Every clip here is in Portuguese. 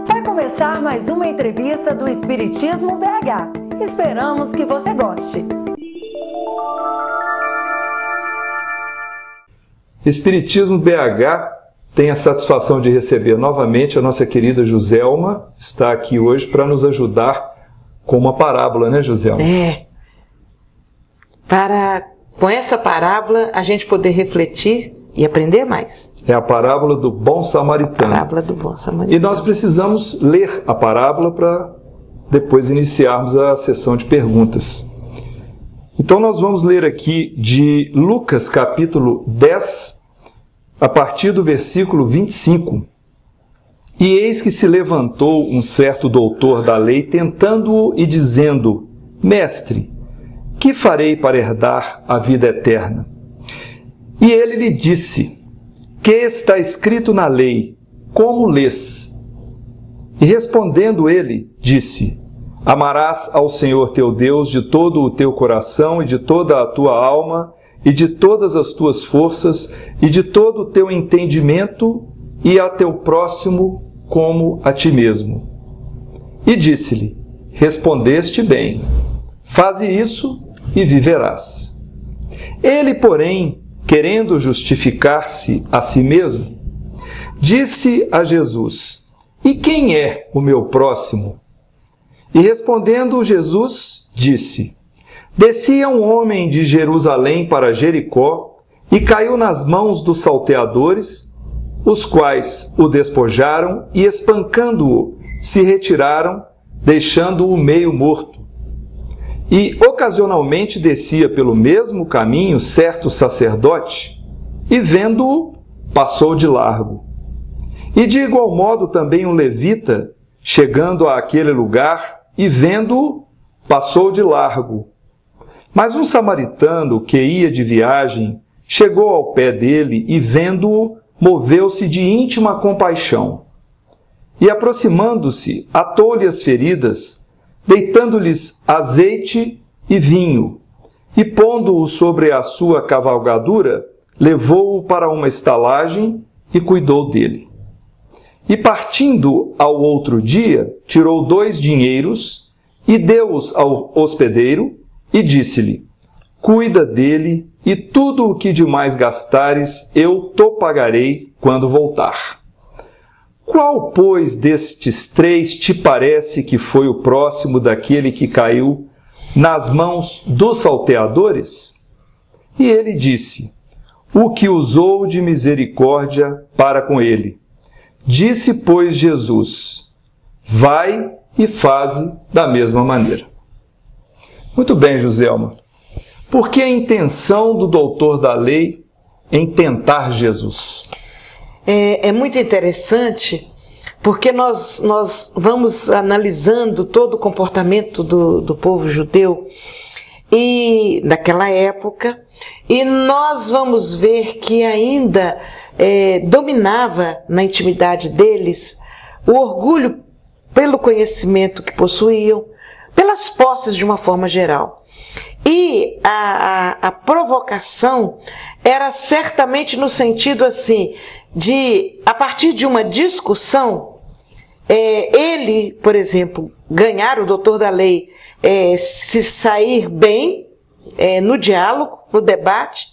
Vai começar mais uma entrevista do Espiritismo BH. Esperamos que você goste. Espiritismo BH tem a satisfação de receber novamente a nossa querida Joselma, está aqui hoje para nos ajudar com uma parábola, né, Joselma? Com essa parábola a gente poder refletir e aprender mais. É a parábola do bom samaritano. Parábola do bom samaritano. E nós precisamos ler a parábola para depois iniciarmos a sessão de perguntas. Então nós vamos ler aqui de Lucas capítulo 10, a partir do versículo 25. E eis que se levantou um certo doutor da lei, tentando-o e dizendo: Mestre, que farei para herdar a vida eterna? E ele lhe disse: Que está escrito na lei? Como lês? E respondendo ele, disse: Amarás ao Senhor teu Deus de todo o teu coração e de toda a tua alma e de todas as tuas forças e de todo o teu entendimento e a teu próximo como a ti mesmo. E disse-lhe: Respondeste bem, faze isso e viverás. Ele, porém, querendo justificar-se a si mesmo, disse a Jesus: E quem é o meu próximo? E respondendo Jesus, disse: Descia um homem de Jerusalém para Jericó e caiu nas mãos dos salteadores, os quais o despojaram e, espancando-o, se retiraram, deixando-o meio morto. E ocasionalmente descia pelo mesmo caminho certo sacerdote, e vendo-o, passou de largo. E de igual modo também um levita, chegando àquele lugar, e vendo-o, passou de largo. Mas um samaritano que ia de viagem, chegou ao pé dele e, vendo-o, moveu-se de íntima compaixão. E aproximando-se, atou-lhe as feridas, deitando-lhes azeite e vinho, e pondo-o sobre a sua cavalgadura, levou-o para uma estalagem e cuidou dele. E partindo ao outro dia, tirou 2 dinheiros e deu-os ao hospedeiro e disse-lhe: Cuida dele e tudo o que demais gastares eu te pagarei quando voltar. Qual, pois, destes 3 te parece que foi o próximo daquele que caiu nas mãos dos salteadores? E ele disse: O que usou de misericórdia para com ele. Disse, pois, Jesus: Vai e faze da mesma maneira. Muito bem, Joselma. Por que a intenção do doutor da lei em tentar Jesus? É muito interessante, porque nós vamos analisando todo o comportamento do povo judeu e daquela época, e nós vamos ver que ainda dominava na intimidade deles o orgulho pelo conhecimento que possuíam, pelas posses de uma forma geral. E a provocação era certamente no sentido assim, de, a partir de uma discussão, ele, por exemplo, ganhar, o doutor da lei, se sair bem no diálogo, no debate,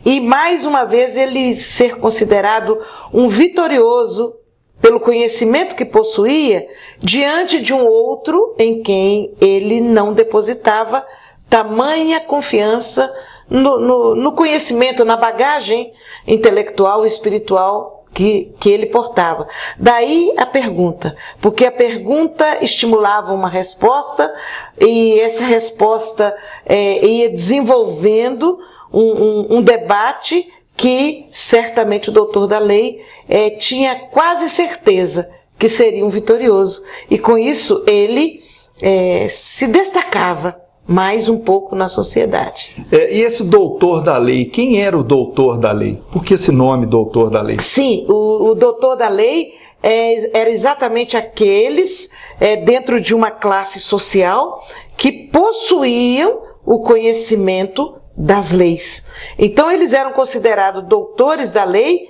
e mais uma vez ele ser considerado um vitorioso pelo conhecimento que possuía, diante de um outro em quem ele não depositava tamanha confiança no conhecimento, na bagagem intelectual e espiritual que ele portava. Daí a pergunta, porque a pergunta estimulava uma resposta e essa resposta ia desenvolvendo um debate que certamente o doutor da lei tinha quase certeza que seria um vitorioso. E com isso ele se destacava mais um pouco na sociedade. E esse doutor da lei, quem era o doutor da lei? Por que esse nome, doutor da lei? Sim, o doutor da lei era exatamente aqueles dentro de uma classe social que possuíam o conhecimento das leis. Então eles eram considerados doutores da lei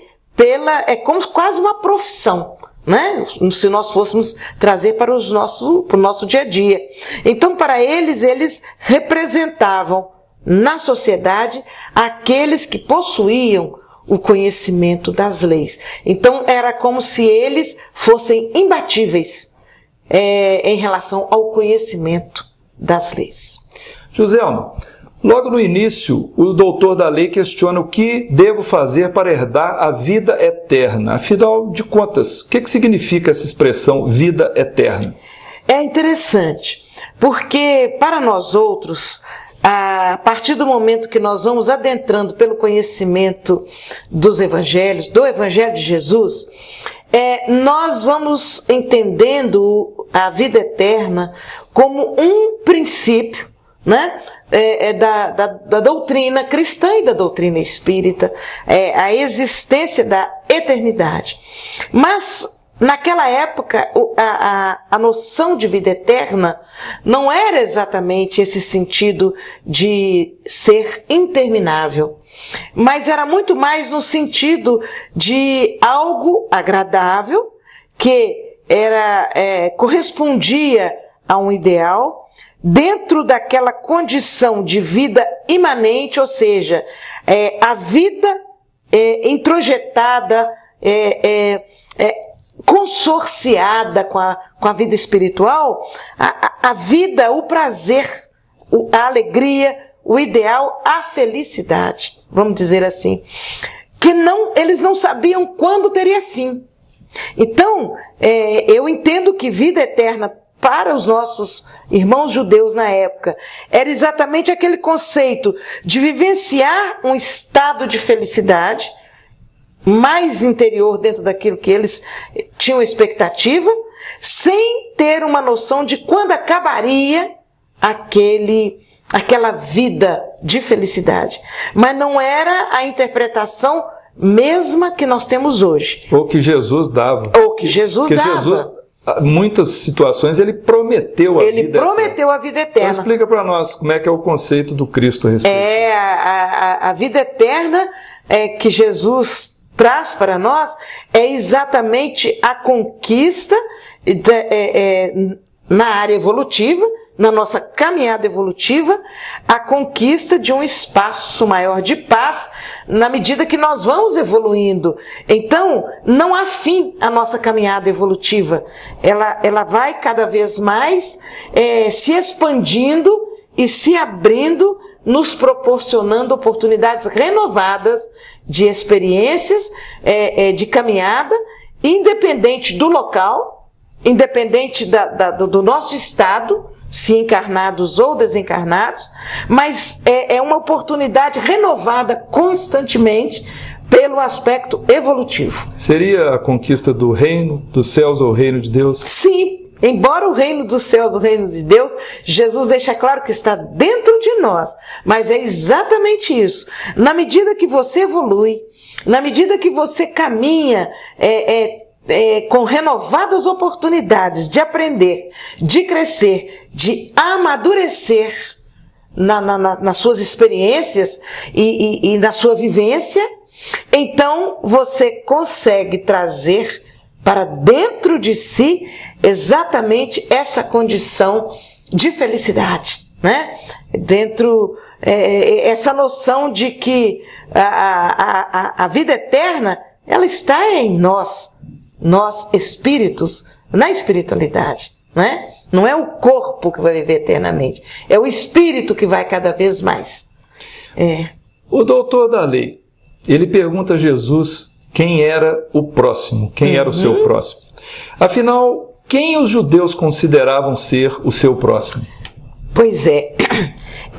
como quase uma profissão né? Se nós fôssemos trazer para o nosso dia a dia. Então, para eles representavam na sociedade aqueles que possuíam o conhecimento das leis. Então, era como se eles fossem imbatíveis em relação ao conhecimento das leis. Joselma, logo no início, o doutor da lei questiona o que devo fazer para herdar a vida eterna. Afinal de contas, o que significa essa expressão vida eterna? É interessante, porque para nós outros, a partir do momento que nós vamos adentrando pelo conhecimento dos evangelhos, do evangelho de Jesus, nós vamos entendendo a vida eterna como um princípio, né? Da doutrina cristã e da doutrina espírita, a existência da eternidade. Mas naquela época a noção de vida eterna não era exatamente esse sentido de ser interminável, mas era muito mais no sentido de algo agradável que correspondia a um ideal dentro daquela condição de vida imanente, ou seja, a vida introjetada, consorciada com a vida espiritual, a vida, o prazer, a alegria, o ideal, a felicidade, vamos dizer assim, que eles não sabiam quando teria fim. Então, eu entendo que vida eterna para os nossos irmãos judeus na época era exatamente aquele conceito de vivenciar um estado de felicidade mais interior dentro daquilo que eles tinham expectativa, sem ter uma noção de quando acabaria aquela vida de felicidade. Mas não era a interpretação mesma que nós temos hoje. Ou que Jesus dava. Jesus, muitas situações, ele prometeu a vida eterna. Ele prometeu a vida eterna. Então explica para nós como é que é o conceito do Cristo a respeito. A vida eterna que Jesus traz para nós é exatamente a conquista na área evolutiva, na nossa caminhada evolutiva, a conquista de um espaço maior de paz na medida que nós vamos evoluindo. Então, não há fim à nossa caminhada evolutiva. Ela vai cada vez mais se expandindo e se abrindo, nos proporcionando oportunidades renovadas de experiências, de caminhada, independente do local, independente do nosso estado, se encarnados ou desencarnados, mas é uma oportunidade renovada constantemente pelo aspecto evolutivo. Seria a conquista do reino dos céus ou o reino de Deus? Sim, embora o reino dos céus, o reino de Deus, Jesus deixa claro que está dentro de nós, mas é exatamente isso. Na medida que você evolui, na medida que você caminha com renovadas oportunidades de aprender, de crescer, de amadurecer nas suas experiências e na sua vivência, então você consegue trazer para dentro de si exatamente essa condição de felicidade, né? Essa noção de que a vida eterna, ela está em nós espíritos, na espiritualidade, né? Não é o corpo que vai viver eternamente, é o espírito que vai cada vez mais. O doutor da lei, ele pergunta a Jesus quem era o próximo, quem era o seu próximo. Afinal, quem os judeus consideravam ser o seu próximo? Pois é,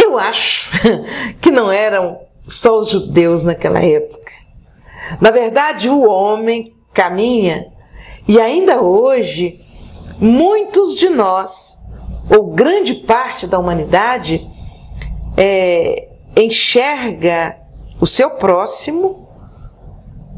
eu acho que não eram só os judeus naquela época. Na verdade, o homem caminha, e ainda hoje, muitos de nós, ou grande parte da humanidade, enxerga o seu próximo,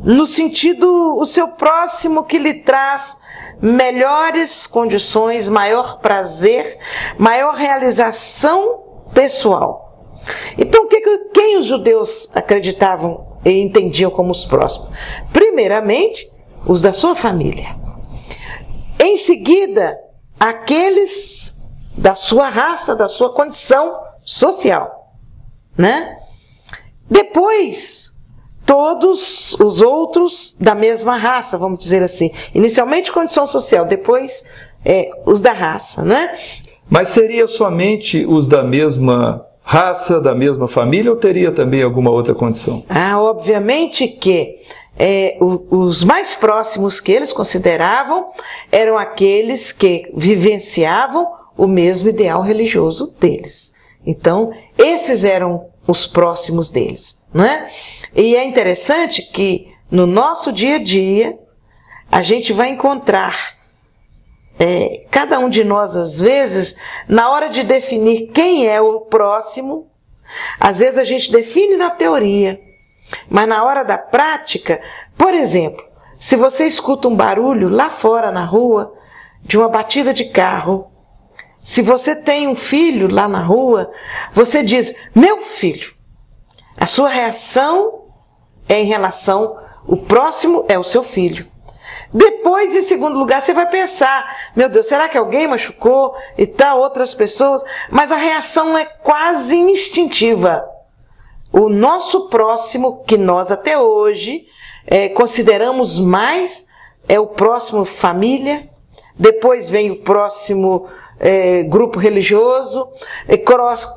no sentido, o seu próximo que lhe traz melhores condições, maior prazer, maior realização pessoal. Então, quem os judeus acreditavam e entendiam como os próximos? Primeiramente, os da sua família. Em seguida, aqueles da sua raça, da sua condição social, né? Depois, todos os outros da mesma raça, vamos dizer assim. Inicialmente condição social, depois os da raça, né? Mas seria somente os da mesma raça, da mesma família, ou teria também alguma outra condição? Obviamente que os mais próximos que eles consideravam eram aqueles que vivenciavam o mesmo ideal religioso deles. Então, esses eram os próximos deles, não é? E é interessante que no nosso dia a dia a gente vai encontrar cada um de nós, às vezes, na hora de definir quem é o próximo, às vezes a gente define na teoria, mas na hora da prática, por exemplo, se você escuta um barulho lá fora na rua de uma batida de carro, se você tem um filho lá na rua, você diz, meu filho, a sua reação é em relação, o próximo é o seu filho. Depois, em segundo lugar, você vai pensar, meu Deus, será que alguém machucou e tal, outras pessoas? Mas a reação é quase instintiva. O nosso próximo, que nós até hoje consideramos mais, é o próximo família, depois vem o próximo grupo religioso,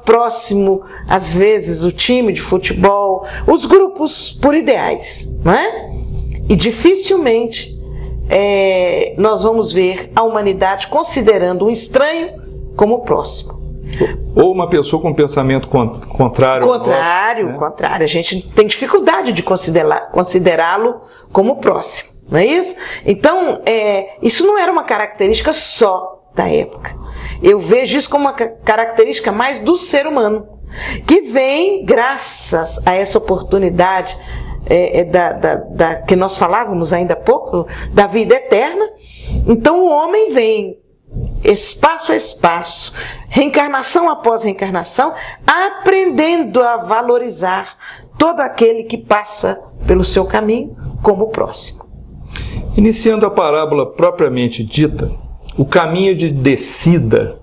próximo, às vezes, o time de futebol, os grupos por ideais, não é? E dificilmente nós vamos ver a humanidade considerando um estranho como próximo. Ou uma pessoa com pensamento contrário ao nosso, né? Contrário. A gente tem dificuldade de considerá-lo como próximo, não é isso? Então, isso não era uma característica só da época. Eu vejo isso como uma característica mais do ser humano, que vem graças a essa oportunidade que nós falávamos ainda há pouco, da vida eterna. Então o homem vem, espaço a espaço, reencarnação após reencarnação, aprendendo a valorizar todo aquele que passa pelo seu caminho como próximo. Iniciando a parábola propriamente dita, o caminho de descida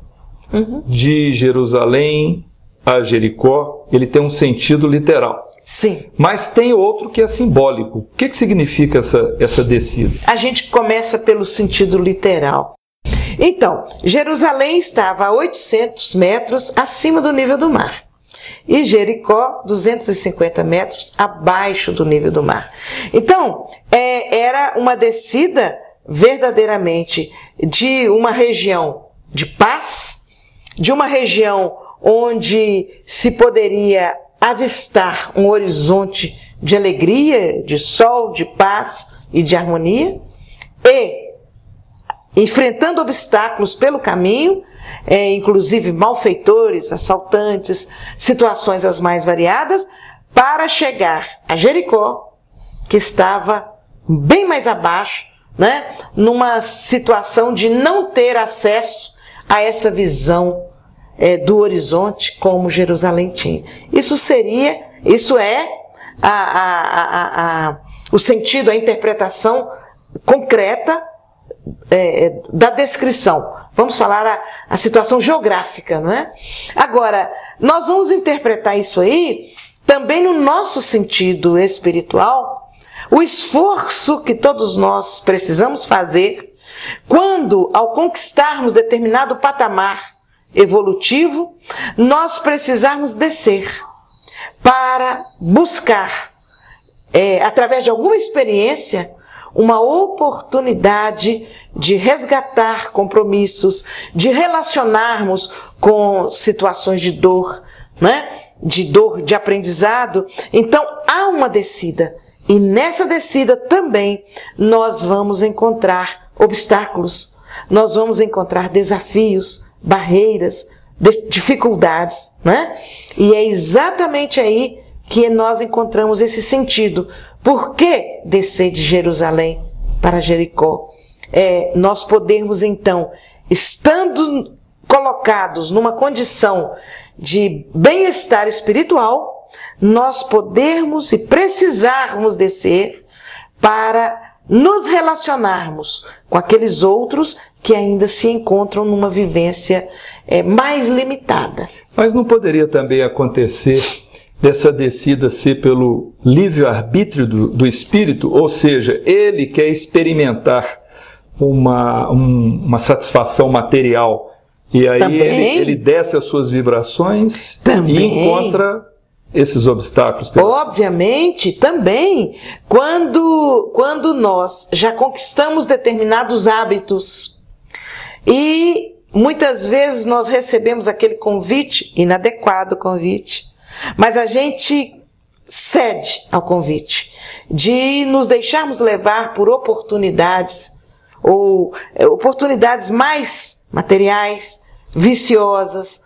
de Jerusalém a Jericó, ele tem um sentido literal. Sim. Mas tem outro que é simbólico. O que significa essa descida? A gente começa pelo sentido literal. Então, Jerusalém estava a 800 metros acima do nível do mar. E Jericó, 250 metros abaixo do nível do mar. Então, era uma descida verdadeiramente de uma região de paz, de uma região onde se poderia avistar um horizonte de alegria, de sol, de paz e de harmonia, e enfrentando obstáculos pelo caminho, inclusive malfeitores, assaltantes, situações as mais variadas, para chegar a Jericó, que estava bem mais abaixo, né, numa situação de não ter acesso a essa visão do horizonte como Jerusalém tinha. Isso é o sentido, a interpretação concreta da descrição. Vamos falar a situação geográfica, não é? Agora, nós vamos interpretar isso aí também no nosso sentido espiritual, o esforço que todos nós precisamos fazer quando, ao conquistarmos determinado patamar evolutivo, nós precisarmos descer para buscar, através de alguma experiência, uma oportunidade de resgatar compromissos, de relacionarmos com situações de dor, né? De aprendizado. Então, há uma descida. E nessa descida também nós vamos encontrar obstáculos, nós vamos encontrar desafios, barreiras, dificuldades, né? E é exatamente aí que nós encontramos esse sentido. Por que descer de Jerusalém para Jericó? Nós podemos então, estando colocados numa condição de bem-estar espiritual, nós podermos e precisarmos descer para nos relacionarmos com aqueles outros que ainda se encontram numa vivência mais limitada. Mas não poderia também acontecer dessa descida ser pelo livre-arbítrio do espírito? Ou seja, ele quer experimentar uma satisfação material e aí ele desce as suas vibrações e encontra esses obstáculos. Obviamente, também, quando nós já conquistamos determinados hábitos e muitas vezes nós recebemos aquele convite, inadequado convite, mas a gente cede ao convite de nos deixarmos levar por oportunidades, ou oportunidades mais materiais, viciosas,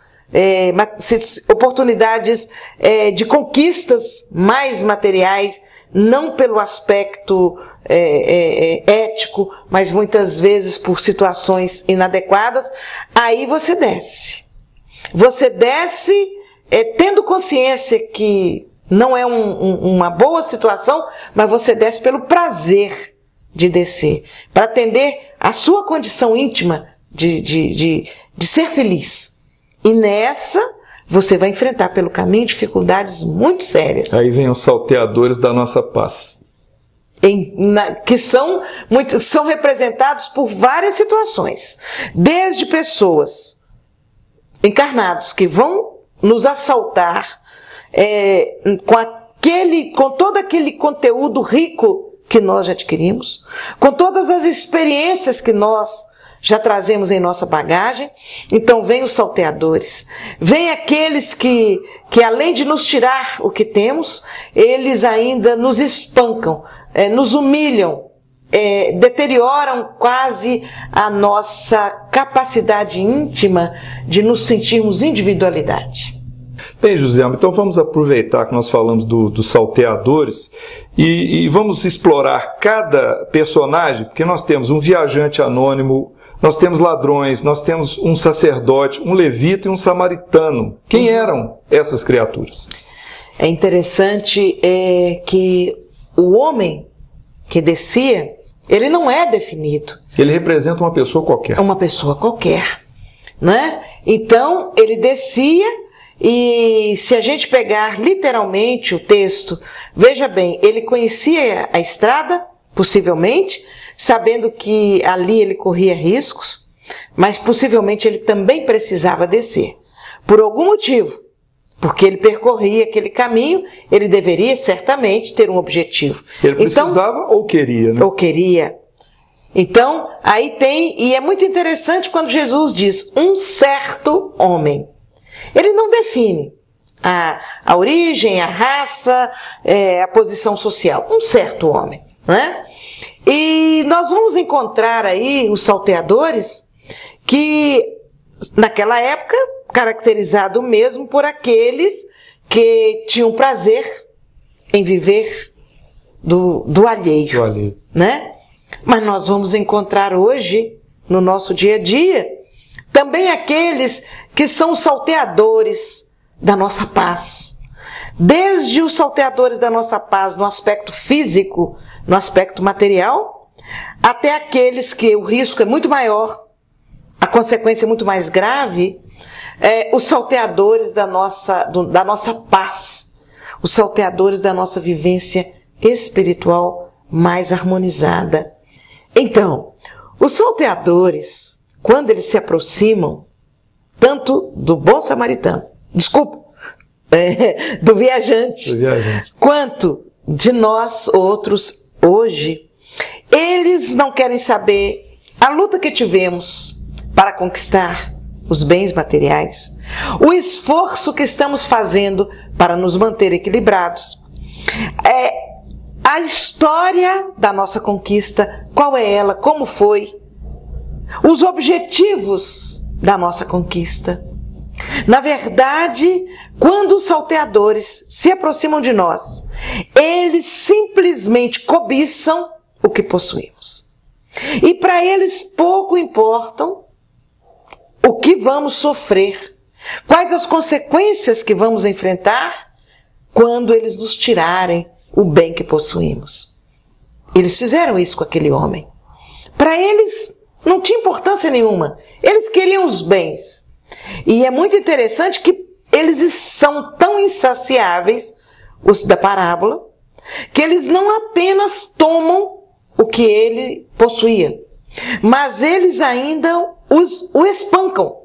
oportunidades de conquistas mais materiais, não pelo aspecto ético, mas muitas vezes por situações inadequadas. Aí você desce. Você desce tendo consciência que não é uma boa situação, mas você desce pelo prazer de descer, para atender a sua condição íntima de ser feliz. E nessa, você vai enfrentar pelo caminho dificuldades muito sérias. Aí vem os salteadores da nossa paz. Que são representados por várias situações. Desde pessoas encarnados que vão nos assaltar com todo aquele conteúdo rico que nós já adquirimos, com todas as experiências que nós já trazemos em nossa bagagem. Então vem os salteadores, vem aqueles que além de nos tirar o que temos, eles ainda nos espancam, nos humilham, deterioram quase a nossa capacidade íntima de nos sentirmos individualidade. Bem, José, então vamos aproveitar que nós falamos dos salteadores e vamos explorar cada personagem, porque nós temos um viajante anônimo, nós temos ladrões, nós temos um sacerdote, um levita e um samaritano. Quem eram essas criaturas? É interessante que o homem que descia, ele não é definido. Ele representa uma pessoa qualquer. Uma pessoa qualquer, né? Então, ele descia. E se a gente pegar literalmente o texto, veja bem, ele conhecia a estrada, possivelmente, sabendo que ali ele corria riscos, mas possivelmente ele também precisava descer. Por algum motivo, porque ele percorria aquele caminho, ele deveria certamente ter um objetivo. Ele precisava ou queria, né? Ou queria. Então, aí tem, e é muito interessante quando Jesus diz, um certo homem. Ele não define a origem, a raça, a posição social. Um certo homem, né? E nós vamos encontrar aí os salteadores que, naquela época, caracterizado mesmo por aqueles que tinham prazer em viver do alheio, né? Mas nós vamos encontrar hoje, no nosso dia a dia, também aqueles que são os salteadores da nossa paz. Desde os salteadores da nossa paz no aspecto físico, no aspecto material, até aqueles que o risco é muito maior, a consequência é muito mais grave, os salteadores da nossa paz, os salteadores da nossa vivência espiritual mais harmonizada. Então, os salteadores, quando eles se aproximam, tanto do bom samaritano, do viajante, quanto de nós outros hoje, eles não querem saber a luta que tivemos para conquistar os bens materiais, o esforço que estamos fazendo para nos manter equilibrados, a história da nossa conquista, qual é ela, como foi, os objetivos da nossa conquista. Na verdade, quando os salteadores se aproximam de nós, eles simplesmente cobiçam o que possuímos. E para eles pouco importam o que vamos sofrer, quais as consequências que vamos enfrentar quando eles nos tirarem o bem que possuímos. Eles fizeram isso com aquele homem. Para eles não tinha importância nenhuma. Eles queriam os bens. E é muito interessante que eles são tão insaciáveis, os da parábola, que eles não apenas tomam o que ele possuía, mas eles ainda o espancam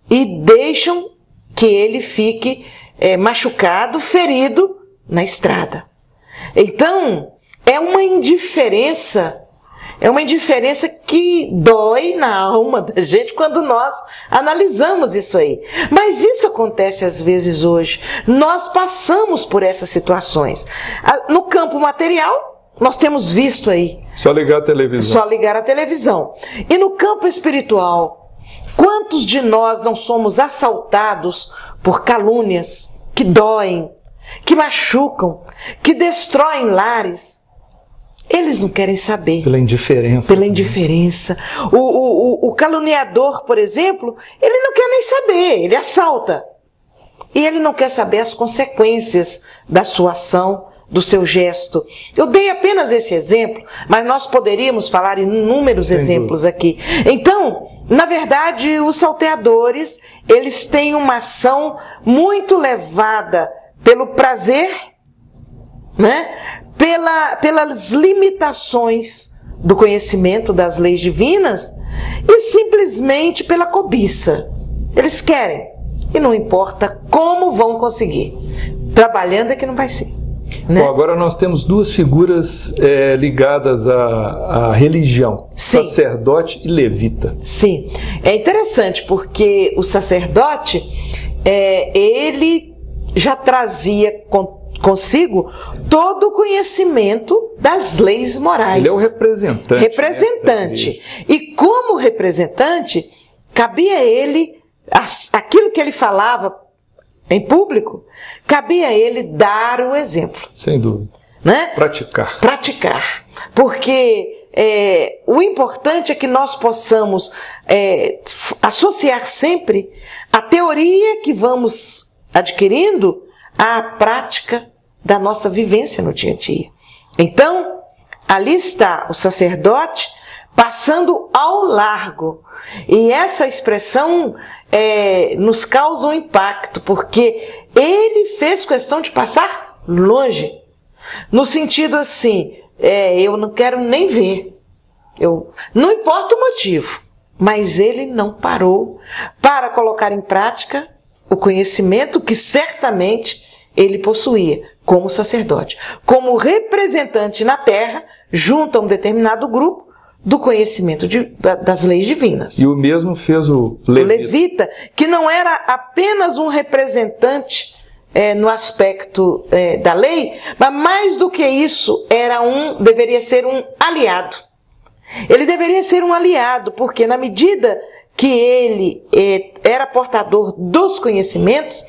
e deixam que ele fique machucado, ferido na estrada. Então, é uma indiferença que dói na alma da gente quando nós analisamos isso aí. Mas isso acontece às vezes hoje. Nós passamos por essas situações. No campo material, nós temos visto aí. Só ligar a televisão. Só ligar a televisão. E no campo espiritual, quantos de nós não somos assaltados por calúnias que doem, que machucam, que destroem lares? Eles não querem saber. Pela indiferença. Pela indiferença. O caluniador, por exemplo, ele não quer nem saber, ele assalta. E ele não quer saber as consequências da sua ação, do seu gesto. Eu dei apenas esse exemplo, mas nós poderíamos falar inúmeros exemplos aqui. Então, na verdade, os salteadores, eles têm uma ação muito levada pelo prazer, né? Pelas limitações do conhecimento das leis divinas e simplesmente pela cobiça. Eles querem, e não importa como vão conseguir. Trabalhando é que não vai ser. Né? Bom, agora nós temos duas figuras ligadas à religião, Sim. Sacerdote e levita. Sim, é interessante porque o sacerdote, ele já trazia consigo todo o conhecimento das leis morais. Ele é o representante. Representante. Né? E como representante, cabia a ele, aquilo que ele falava em público, cabia a ele dar o exemplo. Sem dúvida. Né? Praticar. Praticar. Porque o importante é que nós possamos associar sempre a teoria que vamos adquirindo à prática da nossa vivência no dia a dia. Então, ali está o sacerdote passando ao largo. E essa expressão nos causa um impacto, porque ele fez questão de passar longe. No sentido assim, eu não quero nem ver. Não importa o motivo, mas ele não parou para colocar em prática o conhecimento que certamente ele possuía como sacerdote, como representante na terra, junto a um determinado grupo, do conhecimento das leis divinas. E o mesmo fez o levita. O levita, que não era apenas um representante no aspecto da lei, mas mais do que isso, deveria ser um aliado. Ele deveria ser um aliado, porque na medida que ele era portador dos conhecimentos,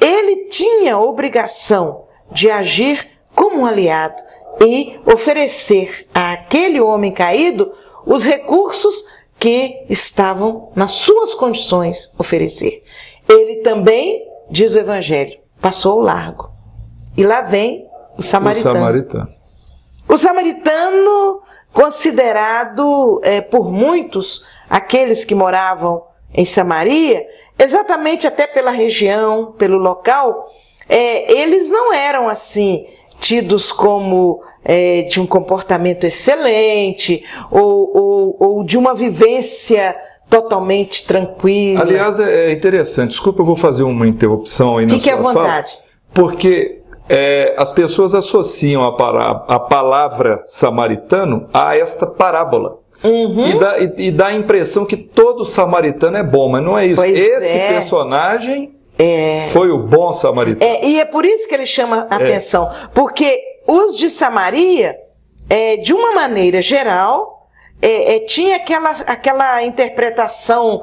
ele tinha a obrigação de agir como um aliado e oferecer àquele homem caído os recursos que estavam nas suas condições oferecer. Ele também, diz o Evangelho, passou ao largo. E lá vem o samaritano. O samaritano, considerado por muitos, aqueles que moravam em Samaria, exatamente até pela região, pelo local, eles não eram assim tidos como de um comportamento excelente ou de uma vivência totalmente tranquila. Aliás, é interessante, desculpa, eu vou fazer uma interrupção aí na sua fala. Fique à vontade. Porque as pessoas associam a palavra samaritano a esta parábola. Uhum. E dá a impressão que todo samaritano é bom, mas não é isso. Pois Esse personagem foi o bom samaritano. E é por isso que ele chama a atenção, porque os de Samaria, de uma maneira geral, tinha aquela interpretação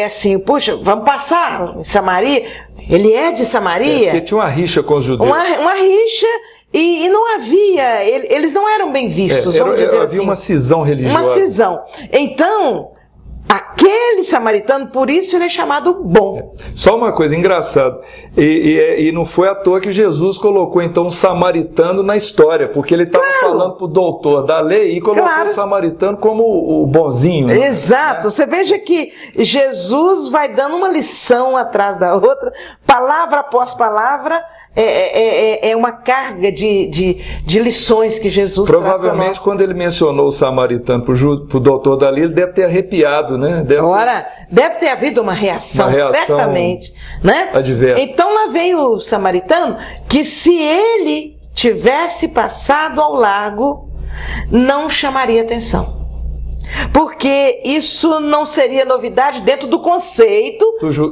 assim, puxa, vamos passar em Samaria, ele é de Samaria. Porque tinha uma rixa com os judeus. Uma rixa. E não havia, eles não eram bem vistos, vamos dizer assim. Havia uma cisão religiosa. Uma cisão. Então, aquele samaritano, por isso ele é chamado bom. Só uma coisa engraçada, e não foi à toa que Jesus colocou então o samaritano na história, porque ele estava falando para o doutor da lei e colocou o samaritano como o bonzinho. Né? Exato, você veja que Jesus vai dando uma lição atrás da outra, palavra após palavra. É uma carga de lições que Jesus traz para nós. Provavelmente, quando ele mencionou o samaritano para o doutor Dali, ele deve ter arrepiado, né? Deve ter havido uma reação certamente. Né? Adversa. Então lá vem o samaritano, que se ele tivesse passado ao largo, não chamaria atenção. Porque isso não seria novidade dentro do conceito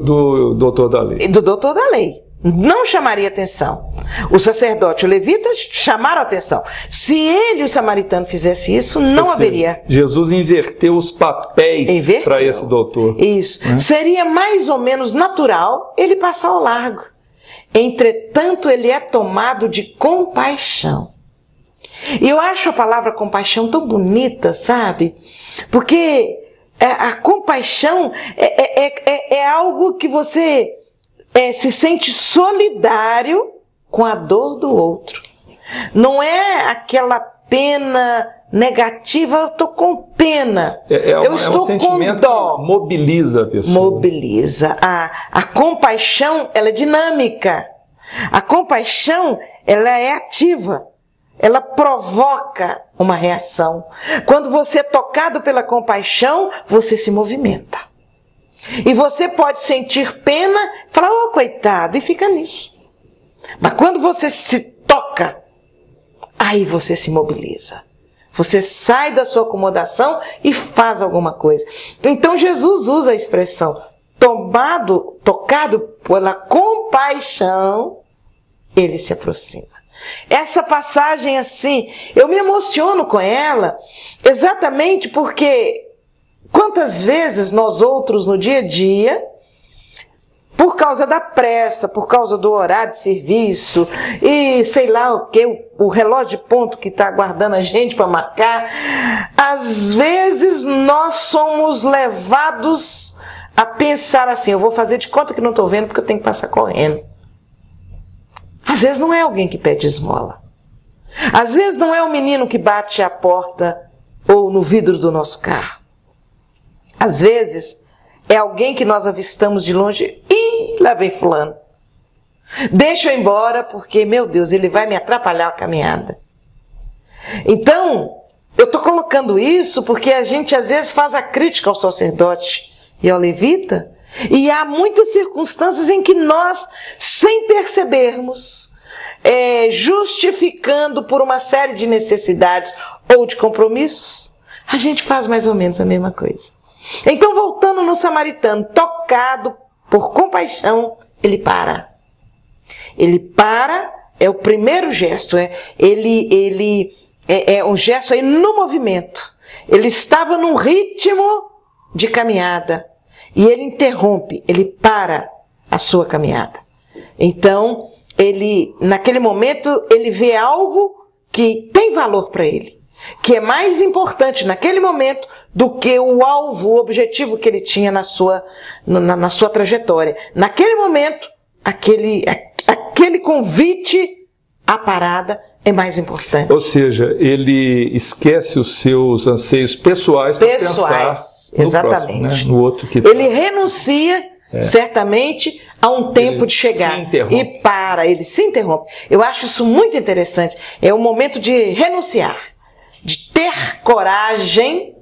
do doutor da lei. Do doutor da lei. Não chamaria atenção. O sacerdote e o levita chamaram atenção. Se ele e o samaritano fizesse isso, não haveria. Jesus inverteu os papéis para esse doutor. Isso. Seria mais ou menos natural ele passar ao largo. Entretanto, ele é tomado de compaixão. E eu acho a palavra compaixão tão bonita, sabe? Porque a compaixão é algo que você se sente solidário com a dor do outro. Não é aquela pena negativa, eu estou com pena. Eu estou um sentimento com dó. Que mobiliza a pessoa. Mobiliza. A compaixão, ela é dinâmica. A compaixão, ela é ativa. Ela provoca uma reação. Quando você é tocado pela compaixão, você se movimenta. E você pode sentir pena, falar, oh, coitado, e fica nisso. Mas quando você se toca, aí você se mobiliza. Você sai da sua acomodação e faz alguma coisa. Então Jesus usa a expressão, tocado pela compaixão, ele se aproxima. Essa passagem assim, eu me emociono com ela, exatamente porque quantas vezes nós outros no dia a dia, por causa da pressa, por causa do horário de serviço e sei lá o que, o relógio de ponto que está aguardando a gente para marcar, às vezes nós somos levados a pensar assim, eu vou fazer de conta que não estou vendo porque eu tenho que passar correndo. Às vezes não é alguém que pede esmola. Às vezes não é um menino que bate à porta ou no vidro do nosso carro. Às vezes, é alguém que nós avistamos de longe. Ih, lá vem fulano. Deixa eu ir embora porque, meu Deus, ele vai me atrapalhar a caminhada. Então, eu estou colocando isso porque a gente às vezes faz a crítica ao sacerdote e ao levita. E há muitas circunstâncias em que nós, sem percebermos, justificando por uma série de necessidades ou de compromissos, a gente faz mais ou menos a mesma coisa. Então, voltando no samaritano, tocado por compaixão, ele para. Ele para, é o primeiro gesto, é um gesto aí no movimento. Ele estava num ritmo de caminhada e ele interrompe, ele para a sua caminhada. Então, naquele momento, ele vê algo que tem valor para ele, que é mais importante naquele momento do que o alvo, o objetivo que ele tinha na sua trajetória. Naquele momento, aquele convite à parada é mais importante. Ou seja, ele esquece os seus anseios pessoais para pensar no exatamente. Próximo, né? No outro que ele renuncia certamente a um tempo de chegar ele se interrompe. Eu acho isso muito interessante. É o momento de renunciar, de ter coragem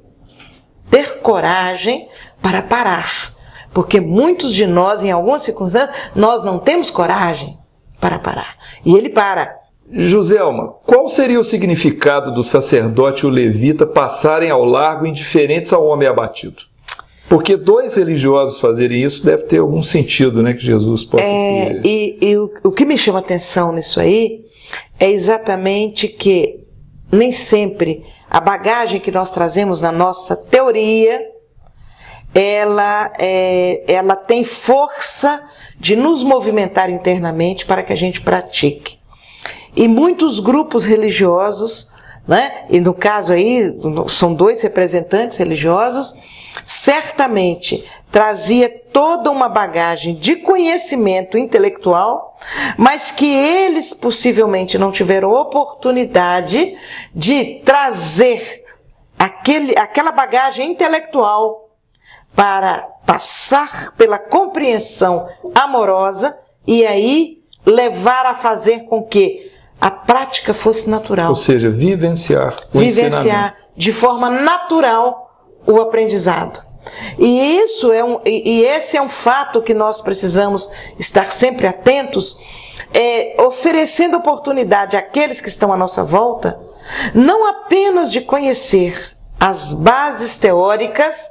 para parar. Porque muitos de nós, em algumas circunstâncias, nós não temos coragem para parar. E ele para. Joselma, qual seria o significado do sacerdote e o levita passarem ao largo indiferentes ao homem abatido? Porque dois religiosos fazerem isso deve ter algum sentido, né, que Jesus possa ter. E o que me chama a atenção nisso aí é exatamente que nem sempre a bagagem que nós trazemos na nossa teoria, ela tem força de nos movimentar internamente para que a gente pratique. E muitos grupos religiosos, né, e no caso aí são dois representantes religiosos, certamente trazia toda uma bagagem de conhecimento intelectual, mas que eles possivelmente não tiveram oportunidade de trazer aquela bagagem intelectual para passar pela compreensão amorosa e aí levar a fazer com que a prática fosse natural. Ou seja, vivenciar o ensinamento. De forma natural o aprendizado. E esse é um fato que nós precisamos estar sempre atentos, oferecendo oportunidade àqueles que estão à nossa volta, não apenas de conhecer as bases teóricas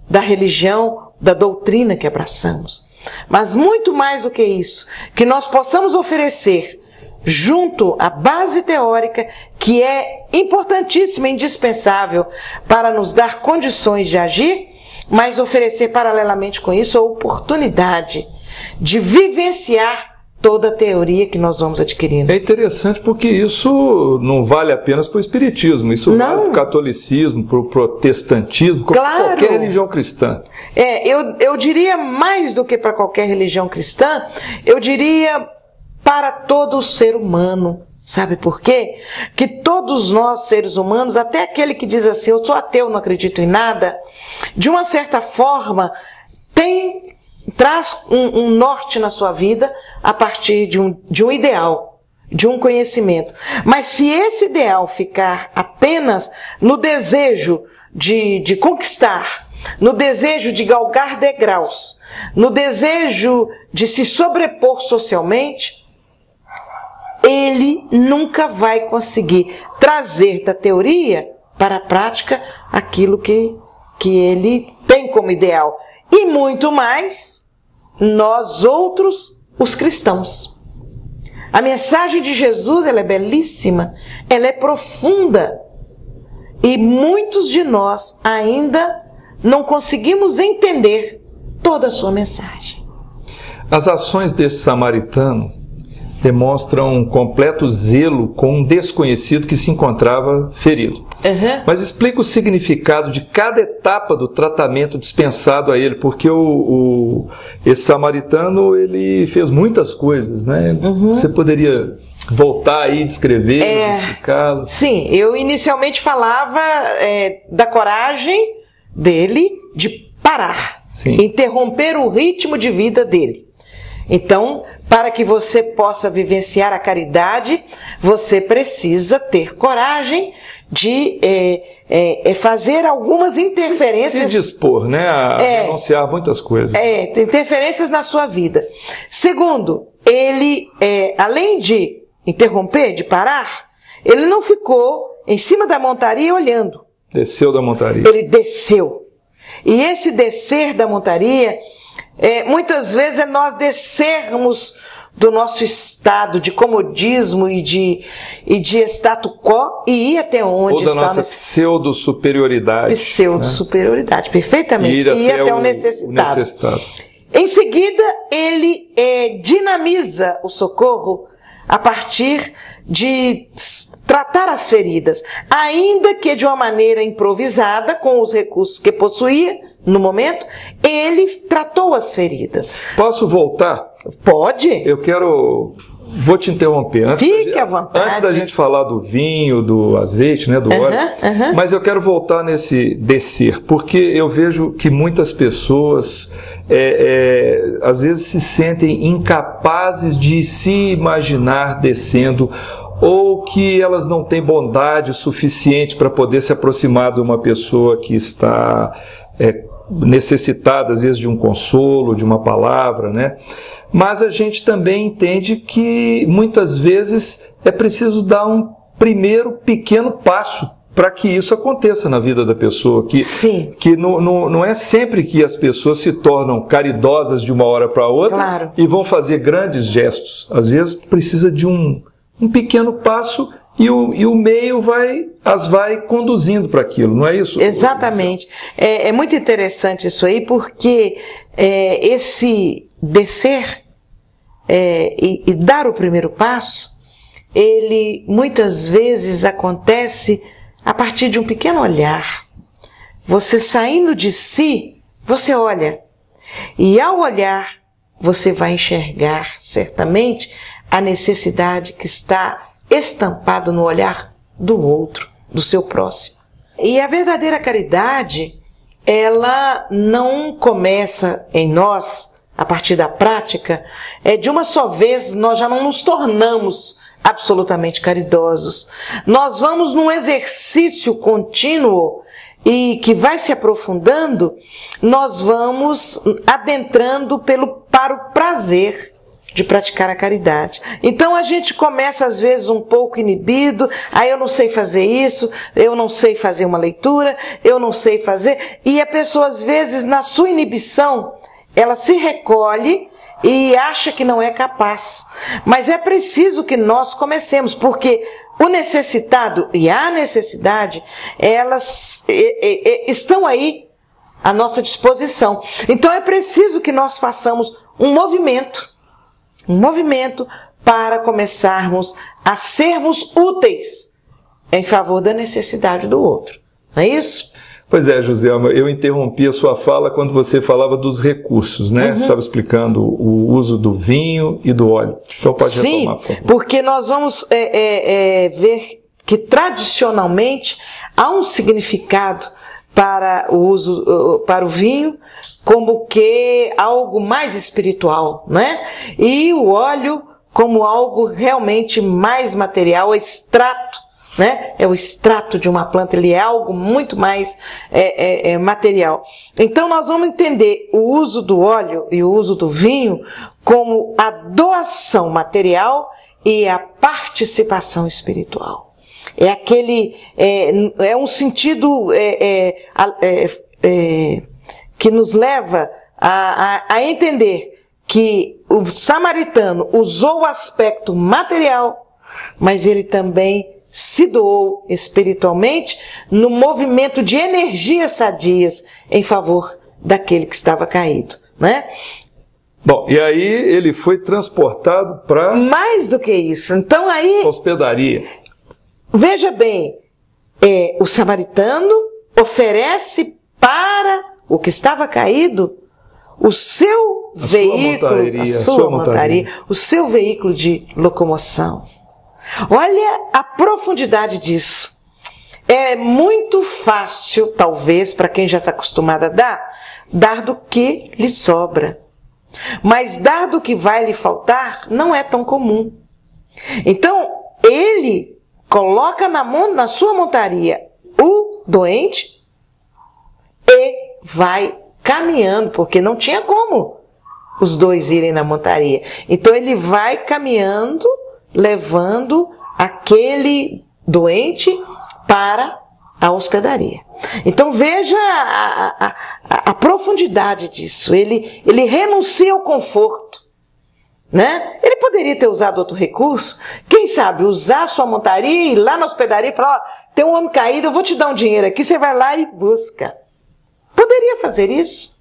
da religião, da doutrina que abraçamos, mas muito mais do que isso, que nós possamos oferecer junto à base teórica, que é importantíssima e indispensável para nos dar condições de agir, mas oferecer paralelamente com isso a oportunidade de vivenciar toda a teoria que nós vamos adquirindo. É interessante porque isso não vale apenas para o espiritismo, isso vale para o catolicismo, para o protestantismo, para qualquer religião cristã. Eu diria mais do que para qualquer religião cristã, eu diria para todo o ser humano. Sabe por quê? Que todos nós, seres humanos, até aquele que diz assim, eu sou ateu, não acredito em nada, de uma certa forma, traz um norte na sua vida a partir de um ideal, de um conhecimento. Mas se esse ideal ficar apenas no desejo de conquistar, no desejo de galgar degraus, no desejo de se sobrepor socialmente, ele nunca vai conseguir trazer da teoria para a prática aquilo que ele tem como ideal. E muito mais, nós outros, os cristãos. A mensagem de Jesus, ela é belíssima, ela é profunda. E muitos de nós ainda não conseguimos entender toda a sua mensagem. As ações desse samaritano demonstram um completo zelo com um desconhecido que se encontrava ferido. Mas explica o significado de cada etapa do tratamento dispensado a ele, porque esse samaritano, ele fez muitas coisas, né? Você poderia voltar aí, descrevê-las, explicá-las? Sim, eu inicialmente falava da coragem dele de parar, interromper o ritmo de vida dele. Então, para que você possa vivenciar a caridade, você precisa ter coragem de fazer algumas interferências. Se dispor, né, a renunciar muitas coisas. Interferências na sua vida. Segundo, ele, além de interromper, de parar, ele não ficou em cima da montaria olhando. Desceu da montaria. Ele desceu. E esse descer da montaria, muitas vezes é nós descermos do nosso estado de comodismo e de status quo e ir até onde está. Ou da nossa pseudo-superioridade. Pseudo-superioridade, perfeitamente. Ir até o necessitado. Em seguida, ele dinamiza o socorro a partir de tratar as feridas, ainda que de uma maneira improvisada, com os recursos que possuía no momento, ele tratou as feridas. Posso voltar? Pode. Vou te interromper. Fique à vontade. Antes da gente falar do vinho, do azeite, né, do óleo, mas eu quero voltar nesse descer, porque eu vejo que muitas pessoas às vezes se sentem incapazes de se imaginar descendo, ou que elas não têm bondade o suficiente para poder se aproximar de uma pessoa que está necessitada, às vezes, de um consolo, de uma palavra, né? Mas a gente também entende que muitas vezes é preciso dar um primeiro pequeno passo para que isso aconteça na vida da pessoa. Que não é sempre que as pessoas se tornam caridosas de uma hora para outra e vão fazer grandes gestos. Às vezes precisa de um pequeno passo e o meio as vai conduzindo para aquilo, não é isso? Exatamente. É muito interessante isso aí, porque esse descer e dar o primeiro passo, ele muitas vezes acontece a partir de um pequeno olhar. você saindo de si, você olha. E ao olhar, você vai enxergar certamente a necessidade que está estampada no olhar do outro, do seu próximo. E a verdadeira caridade, ela não começa em nós, a partir da prática, de uma só vez nós já não nos tornamos absolutamente caridosos. Nós vamos num exercício contínuo e que vai se aprofundando, nós vamos adentrando para o prazer de praticar a caridade. Então a gente começa às vezes um pouco inibido, eu não sei fazer isso, eu não sei fazer uma leitura, eu não sei fazer, e a pessoa às vezes na sua inibição, ela se recolhe e acha que não é capaz. Mas é preciso que nós comecemos, porque o necessitado e a necessidade, elas estão aí à nossa disposição. Então é preciso que nós façamos um movimento para começarmos a sermos úteis em favor da necessidade do outro. Não é isso? Pois é, Joselma, eu interrompi a sua fala quando você falava dos recursos, né? Você estava explicando o uso do vinho e do óleo. Então pode retomar, por favor. Porque nós vamos ver que tradicionalmente há um significado para o uso, para o vinho, como que algo mais espiritual, né? E o óleo como algo realmente mais material, o extrato, né? É o extrato de uma planta, ele é algo muito mais material. Então nós vamos entender o uso do óleo e o uso do vinho como a doação material e a participação espiritual. É um sentido que nos leva a entender que o samaritano usou o aspecto material, mas ele também se doou espiritualmente no movimento de energias sadias em favor daquele que estava caído, né? Bom, e aí ele foi transportado para... Mais do que isso. Então aí... hospedaria. Veja bem, o samaritano oferece para o que estava caído o seu veículo, a sua montaria, o seu veículo de locomoção. Olha a profundidade disso. É muito fácil, talvez, para quem já está acostumado a dar do que lhe sobra. Mas dar do que vai lhe faltar não é tão comum. Então, ele coloca na sua montaria o doente e vai caminhando, porque não tinha como os dois irem na montaria. Então, ele vai caminhando, levando aquele doente para a hospedaria. Então veja a profundidade disso. Ele renuncia ao conforto, né? Ele poderia ter usado outro recurso, quem sabe usar a sua montaria e ir lá na hospedaria e falar, tem um homem caído, eu vou te dar um dinheiro aqui, você vai lá e busca. Poderia fazer isso.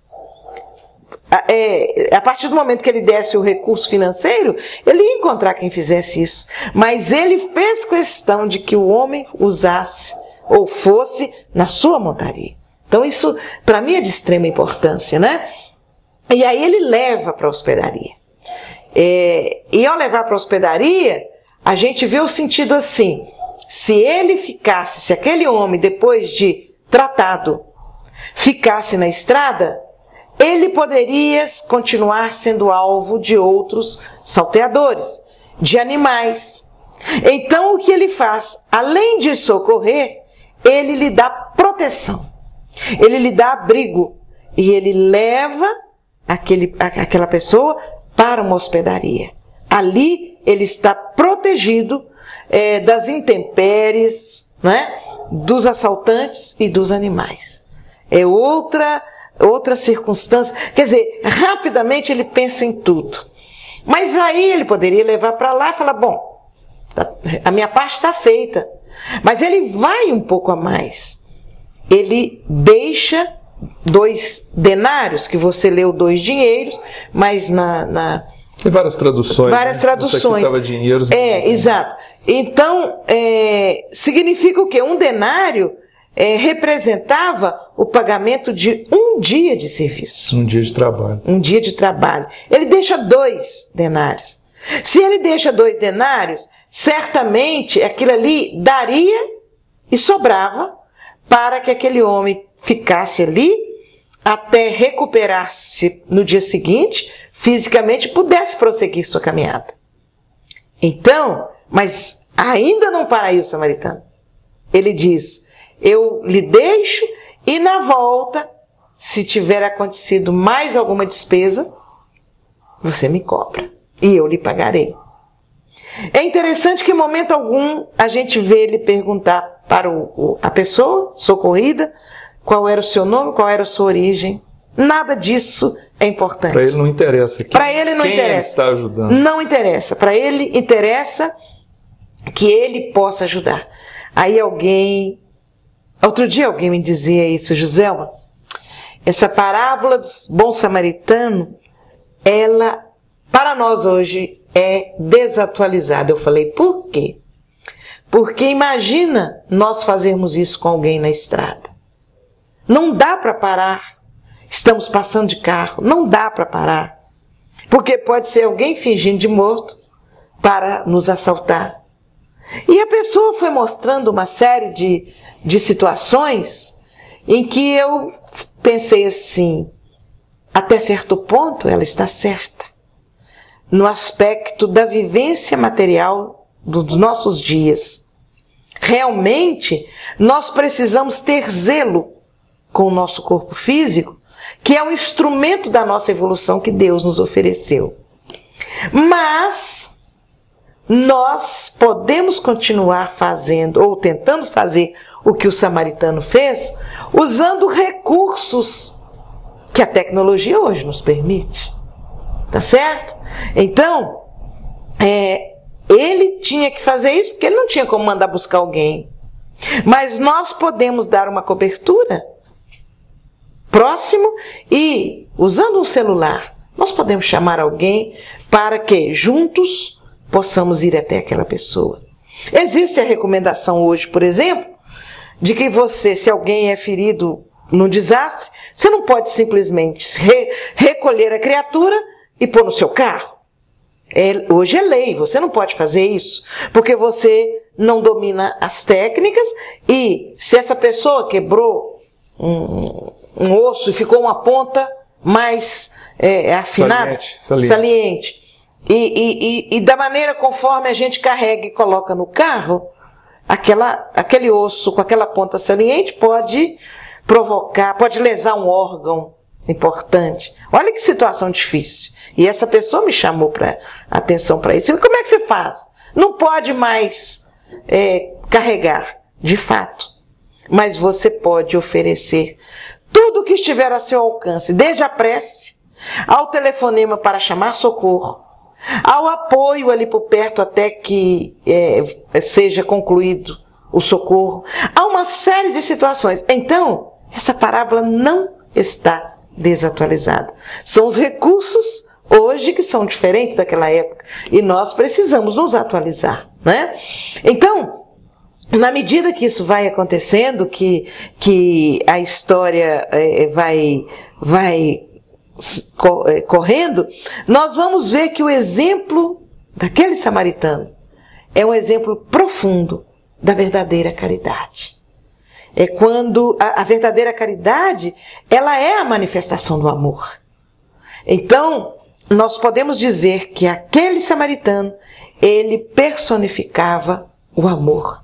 A partir do momento que ele desse o recurso financeiro, ele ia encontrar quem fizesse isso. Mas ele fez questão de que o homem usasse ou fosse na sua montaria. Então isso, para mim, é de extrema importância, né? E aí ele leva para a hospedaria. E ao levar para a hospedaria, a gente vê o sentido assim, se aquele homem, depois de tratado, ficasse na estrada, ele poderia continuar sendo alvo de outros salteadores, de animais. Então o que ele faz? Além de socorrer, ele lhe dá proteção, ele lhe dá abrigo e ele leva aquela pessoa para uma hospedaria. Ali ele está protegido das intempéries, né, dos assaltantes e dos animais. É outra circunstância, quer dizer, rapidamente ele pensa em tudo. Mas aí ele poderia levar para lá e falar, bom, a minha parte está feita. Mas ele vai um pouco a mais. Ele deixa 2 denários, que você leu 2 dinheiros, mas tem várias traduções. Várias traduções. Isso aqui dinheiros. Exato. Então, significa o quê? Um denário representava o pagamento de um dia de serviço. Um dia de trabalho. Um dia de trabalho. Ele deixa 2 denários. Se ele deixa 2 denários, certamente aquilo ali daria e sobrava para que aquele homem ficasse ali até recuperar-se no dia seguinte, fisicamente, e pudesse prosseguir sua caminhada. Então, mas ainda não para aí o samaritano. Ele diz, eu lhe deixo e na volta, se tiver acontecido mais alguma despesa, você me cobra e eu lhe pagarei. É interessante que em momento algum a gente vê ele perguntar para a pessoa socorrida qual era o seu nome, qual era a sua origem. Nada disso é importante. Para ele não interessa. Para ele não interessa. Quem ele está ajudando. Não interessa. Para ele interessa que ele possa ajudar. Aí outro dia alguém me dizia isso, Joselma, essa parábola do bom samaritano, ela, para nós hoje, é desatualizada. Eu falei, por quê? Porque imagina nós fazermos isso com alguém na estrada. Não dá para parar. Estamos passando de carro, não dá para parar. Porque pode ser alguém fingindo de morto para nos assaltar. E a pessoa foi mostrando uma série de situações em que eu pensei assim, até certo ponto ela está certa. No aspecto da vivência material dos nossos dias. Realmente, nós precisamos ter zelo com o nosso corpo físico, que é um instrumento da nossa evolução que Deus nos ofereceu. Mas nós podemos continuar fazendo, ou tentando fazer o que o samaritano fez, usando recursos que a tecnologia hoje nos permite. Tá certo? Então, ele tinha que fazer isso porque ele não tinha como mandar buscar alguém. Mas nós podemos dar uma cobertura próximo e, usando um celular, nós podemos chamar alguém para que juntos possamos ir até aquela pessoa. Existe a recomendação hoje, por exemplo, de que você, se alguém é ferido num desastre, você não pode simplesmente recolher a criatura e pôr no seu carro. Hoje é lei, você não pode fazer isso, porque você não domina as técnicas e se essa pessoa quebrou um osso e ficou uma ponta mais afinada, saliente. E da maneira conforme a gente carrega e coloca no carro, aquele osso com aquela ponta saliente pode provocar, pode lesar um órgão importante. Olha que situação difícil. E essa pessoa me chamou atenção para isso. Como é que você faz? Não pode mais carregar, de fato. Mas você pode oferecer tudo o que estiver a seu alcance, desde a prece, ao telefonema para chamar socorro, ao apoio ali por perto até que seja concluído o socorro. Há uma série de situações. Então, essa parábola não está desatualizada. São os recursos hoje que são diferentes daquela época e nós precisamos nos atualizar, né? Então, na medida que isso vai acontecendo, que a história vai correndo, nós vamos ver que o exemplo daquele samaritano é um exemplo profundo da verdadeira caridade. É quando a verdadeira caridade, ela é a manifestação do amor. Então, nós podemos dizer que aquele samaritano, ele personificava o amor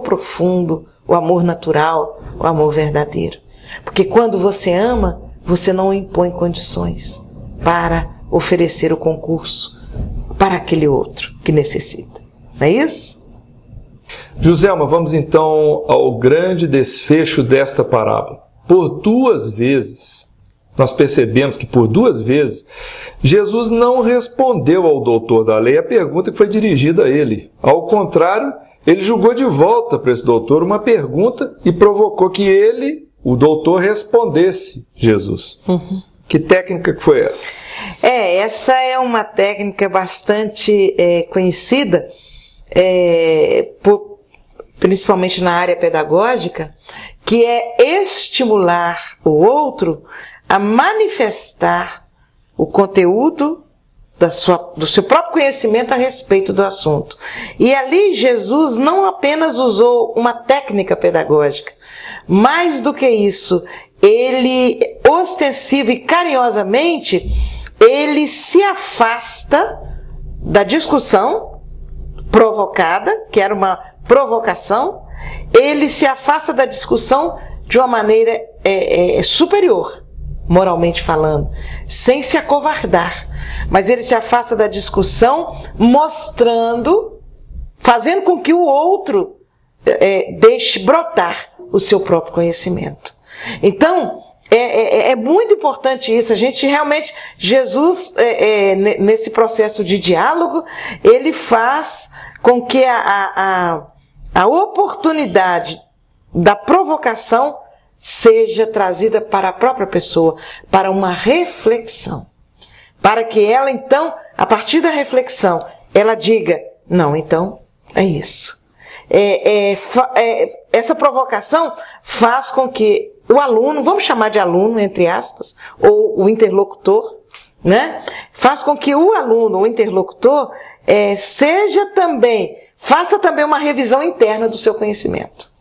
profundo, o amor natural, o amor verdadeiro. Porque quando você ama, você não impõe condições para oferecer o concurso para aquele outro que necessita. Não é isso? Joselma, vamos então ao grande desfecho desta parábola. Por 2 vezes, nós percebemos que por 2 vezes, Jesus não respondeu ao doutor da lei a pergunta que foi dirigida a ele. Ao contrário, ele jogou de volta para esse doutor uma pergunta e provocou que ele, o doutor, respondesse Jesus. Uhum. Que técnica que foi essa? Essa é uma técnica bastante principalmente na área pedagógica, que é estimular o outro a manifestar o conteúdo do seu próprio conhecimento a respeito do assunto. E ali Jesus não apenas usou uma técnica pedagógica, mais do que isso, ele ostensiva e carinhosamente, ele se afasta da discussão provocada, que era uma provocação, ele se afasta da discussão de uma maneira superior, moralmente falando, sem se acovardar. Mas ele se afasta da discussão mostrando, fazendo com que o outro deixe brotar o seu próprio conhecimento. Então, é muito importante isso. A gente realmente, Jesus, nesse processo de diálogo, ele faz com que a oportunidade da provocação seja trazida para a própria pessoa, para uma reflexão. Para que ela, então, a partir da reflexão, ela diga, não, então, é isso. Essa provocação faz com que o aluno, vamos chamar de aluno, entre aspas, ou o interlocutor, né? Faz com que o aluno, o interlocutor, faça também uma revisão interna do seu conhecimento,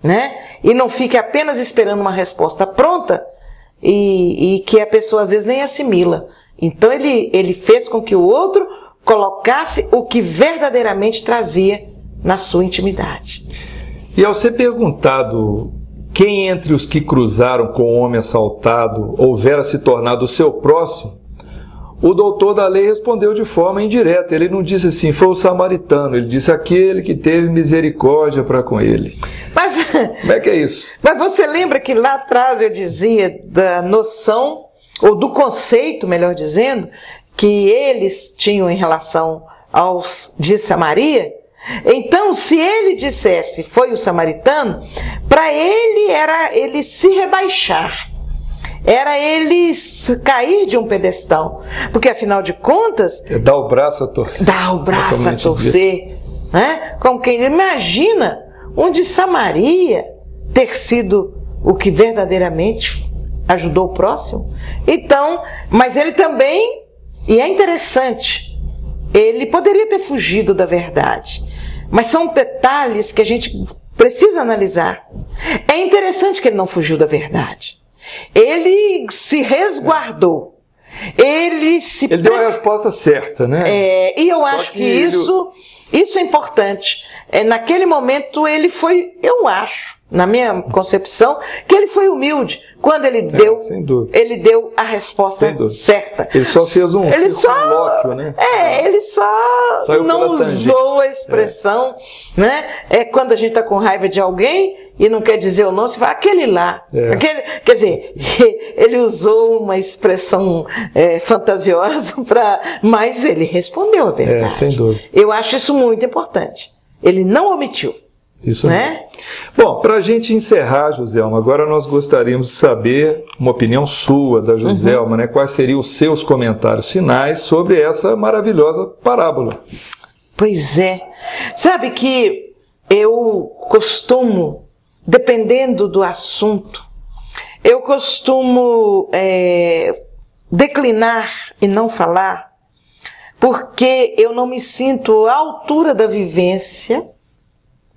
né? E não fique apenas esperando uma resposta pronta e que a pessoa às vezes nem assimila. Então ele fez com que o outro colocasse o que verdadeiramente trazia na sua intimidade. E ao ser perguntado quem entre os que cruzaram com o homem assaltado houvera se tornado o seu próximo, o doutor da lei respondeu de forma indireta. Ele não disse assim, foi o samaritano, ele disse aquele que teve misericórdia para com ele. Como é que é isso? Mas você lembra que lá atrás eu dizia da noção, ou do conceito, melhor dizendo, que eles tinham em relação aos de Samaria? Então, se ele dissesse foi o samaritano, para ele era ele se rebaixar, era ele cair de um pedestal, porque afinal de contas... Dá o braço a torcer. Dá o braço a torcer, né? Como quem imagina um de Samaria ter sido o que verdadeiramente ajudou o próximo. Então, mas ele também, e é interessante, ele poderia ter fugido da verdade, mas são detalhes que a gente precisa analisar. É interessante que ele não fugiu da verdade. Ele se resguardou. Ele deu a resposta certa, né? E eu acho que isso é importante. Naquele momento ele foi, eu acho, na minha concepção, que ele foi humilde quando ele deu a resposta certa. Ele só fez um circunlóquio, né? Ele só não usou a expressão, né? Quando a gente está com raiva de alguém e não quer dizer o nome, você fala, aquele lá. Quer dizer, ele usou uma expressão fantasiosa, mas ele respondeu a verdade. Sem dúvida. Eu acho isso muito importante. Ele não omitiu. Isso né? Bom, para a gente encerrar, Joselma, agora nós gostaríamos de saber uma opinião sua, da Joselma, né? Quais seriam os seus comentários finais sobre essa maravilhosa parábola? Pois é. Sabe que eu costumo, dependendo do assunto, eu costumo declinar e não falar, porque eu não me sinto à altura da vivência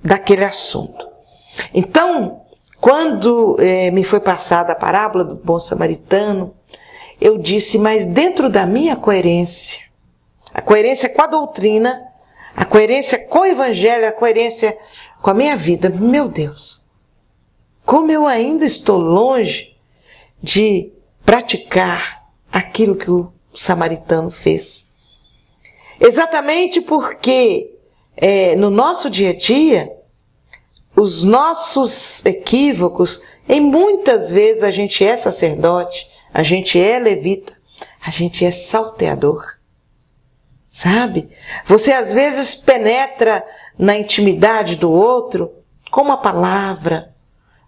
daquele assunto. Então, quando me foi passada a parábola do bom samaritano, eu disse, mas dentro da minha coerência, a coerência com a doutrina, a coerência com o evangelho, a coerência com a minha vida, meu Deus, como eu ainda estou longe de praticar aquilo que o samaritano fez. Exatamente porque no nosso dia a dia, os nossos equívocos, em muitas vezes a gente é sacerdote, a gente é levita, a gente é salteador. Sabe? Você às vezes penetra na intimidade do outro com uma palavra,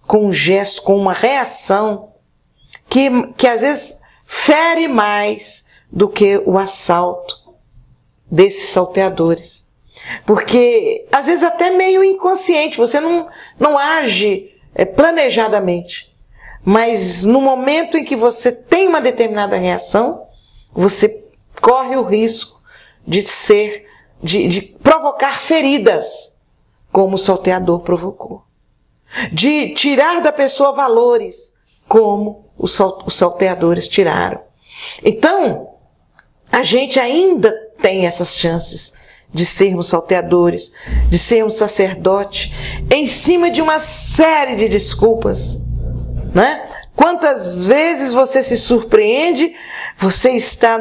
com um gesto, com uma reação, que às vezes fere mais do que o assalto desses salteadores. Porque, às vezes, até meio inconsciente, você não age planejadamente. Mas no momento em que você tem uma determinada reação, você corre o risco de provocar feridas, como o salteador provocou. De tirar da pessoa valores, como os salteadores tiraram. Então, a gente ainda tem essas chances de sermos salteadores, de sermos sacerdote, em cima de uma série de desculpas, né? Quantas vezes você se surpreende, você está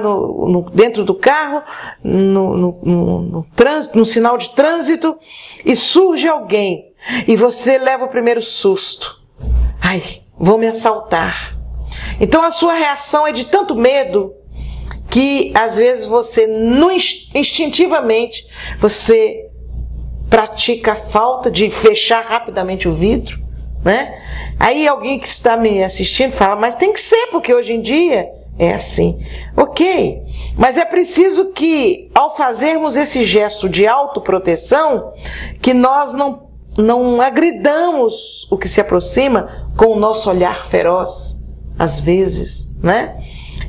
dentro do carro, no sinal de trânsito, e surge alguém, e você leva o primeiro susto. Ai, vão me assaltar. Então a sua reação é de tanto medo, que às vezes você, instintivamente, você pratica a falta de fechar rapidamente o vidro, né? Aí alguém que está me assistindo fala, mas tem que ser, porque hoje em dia é assim. Ok, mas é preciso que, ao fazermos esse gesto de autoproteção, que nós não agridamos o que se aproxima com o nosso olhar feroz, às vezes, né?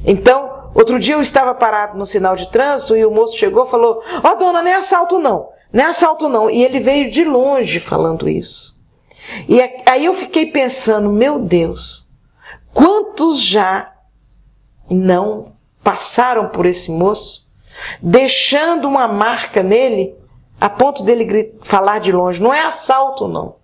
Então, outro dia eu estava parado no sinal de trânsito e o moço chegou e falou, ó, dona, não é assalto não, não é assalto não. E ele veio de longe falando isso. E aí eu fiquei pensando, meu Deus, quantos já não passaram por esse moço, deixando uma marca nele, a ponto dele falar de longe, não é assalto não,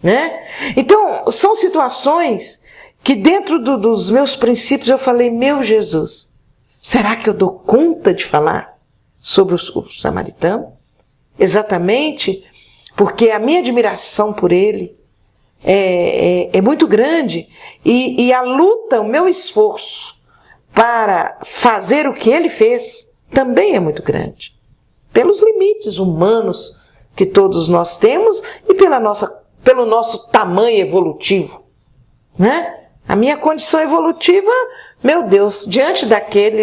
né? Então, são situações que dentro dos meus princípios eu falei, meu Jesus, será que eu dou conta de falar sobre o samaritano? Exatamente porque a minha admiração por ele é muito grande e a luta, o meu esforço para fazer o que ele fez também é muito grande. Pelos limites humanos que todos nós temos e pelo nosso tamanho evolutivo, né? A minha condição evolutiva, meu Deus, diante daquele,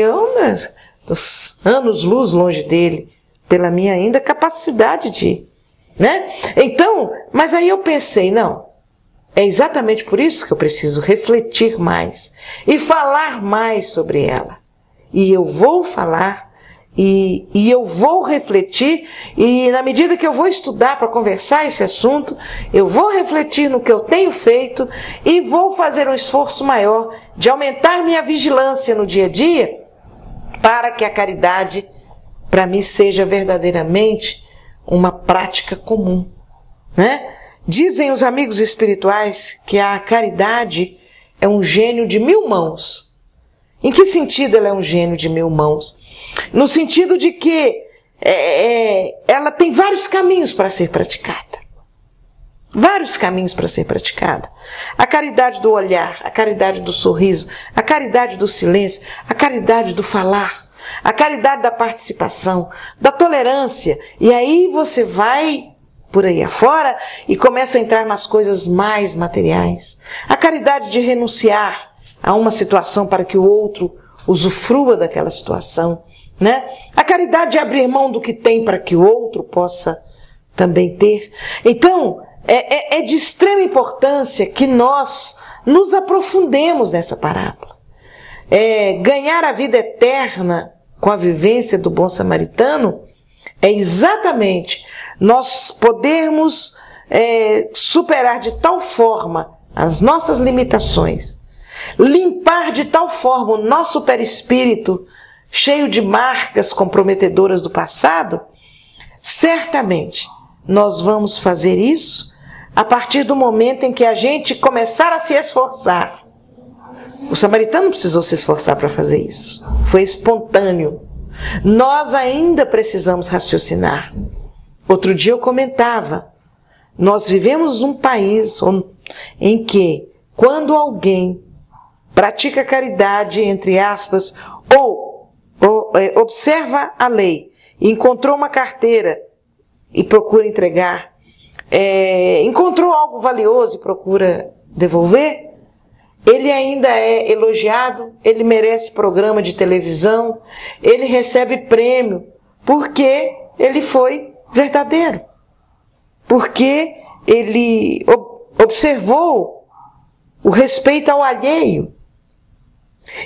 dos anos-luz longe dele, pela minha ainda capacidade de, né? Então, mas aí eu pensei, não, é exatamente por isso que eu preciso refletir mais e falar mais sobre ela. E eu vou falar e eu vou refletir e na medida que eu vou estudar para conversar esse assunto, eu vou refletir no que eu tenho feito e vou fazer um esforço maior de aumentar minha vigilância no dia a dia para que a caridade para mim seja verdadeiramente uma prática comum, né? Dizem os amigos espirituais que a caridade é um gênio de 1000 mãos. Em que sentido ela é um gênio de 1000 mãos? No sentido de que ela tem vários caminhos para ser praticada. Vários caminhos para ser praticada. A caridade do olhar, a caridade do sorriso, a caridade do silêncio, a caridade do falar, a caridade da participação, da tolerância. E aí você vai por aí afora e começa a entrar nas coisas mais materiais. A caridade de renunciar a uma situação para que o outro usufrua daquela situação, né? A caridade de abrir mão do que tem para que o outro possa também ter. Então, é de extrema importância que nós nos aprofundemos nessa parábola. Ganhar a vida eterna com a vivência do bom samaritano é exatamente nós podermos superar de tal forma as nossas limitações, limpar de tal forma o nosso perispírito cheio de marcas comprometedoras do passado. Certamente nós vamos fazer isso a partir do momento em que a gente começar a se esforçar. O samaritano não precisou se esforçar para fazer isso, foi espontâneo. Nós ainda precisamos raciocinar. Outro dia eu comentava, nós vivemos num país em que, quando alguém pratica caridade, entre aspas, ou observa a lei, encontrou uma carteira e procura entregar, encontrou algo valioso e procura devolver, ele ainda é elogiado, ele merece programa de televisão, ele recebe prêmio, porque ele foi verdadeiro, porque ele observou o respeito ao alheio.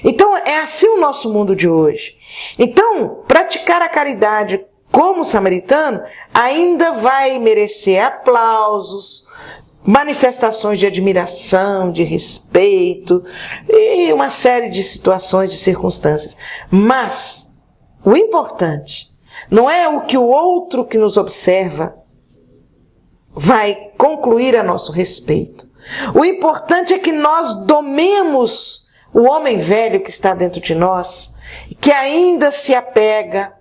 Então, é assim o nosso mundo de hoje. Então, praticar a caridade como samaritano ainda vai merecer aplausos, manifestações de admiração, de respeito e uma série de situações, de circunstâncias. Mas o importante não é o que o outro que nos observa vai concluir a nosso respeito. O importante é que nós domemos o homem velho que está dentro de nós, que ainda se apega,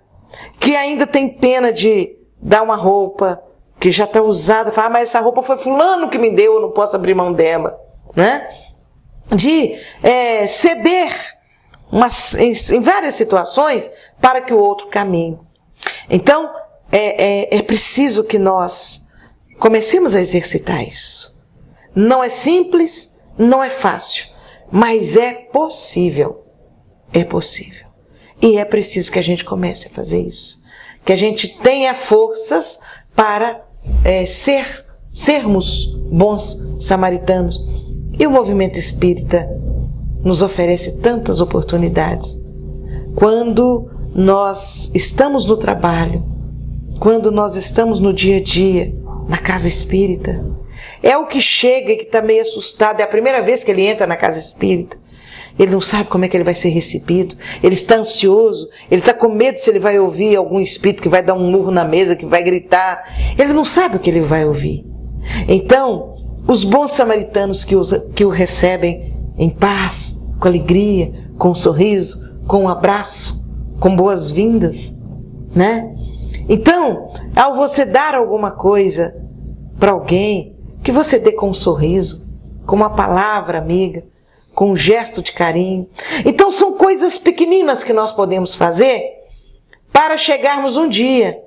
que ainda tem pena de dar uma roupa que já está usada, fala, mas essa roupa foi fulano que me deu, eu não posso abrir mão dela, né? De ceder em várias situações para que o outro caminhe. Então, é preciso que nós comecemos a exercitar isso. Não é simples, não é fácil, mas é possível. É possível. E é preciso que a gente comece a fazer isso. Que a gente tenha forças para sermos bons samaritanos. E o movimento espírita nos oferece tantas oportunidades. Quando nós estamos no trabalho, quando nós estamos no dia a dia, na casa espírita, é o que chega e que está meio assustado, é a primeira vez que ele entra na casa espírita, ele não sabe como é que ele vai ser recebido, ele está ansioso, ele está com medo se ele vai ouvir algum espírito que vai dar um murro na mesa, que vai gritar, ele não sabe o que ele vai ouvir. Então, os bons samaritanos que o recebem em paz, com alegria, com um sorriso, com um abraço, com boas-vindas, né? Então, ao você dar alguma coisa para alguém, que você dê com um sorriso, com uma palavra amiga, com um gesto de carinho. Então, são coisas pequeninas que nós podemos fazer para chegarmos um dia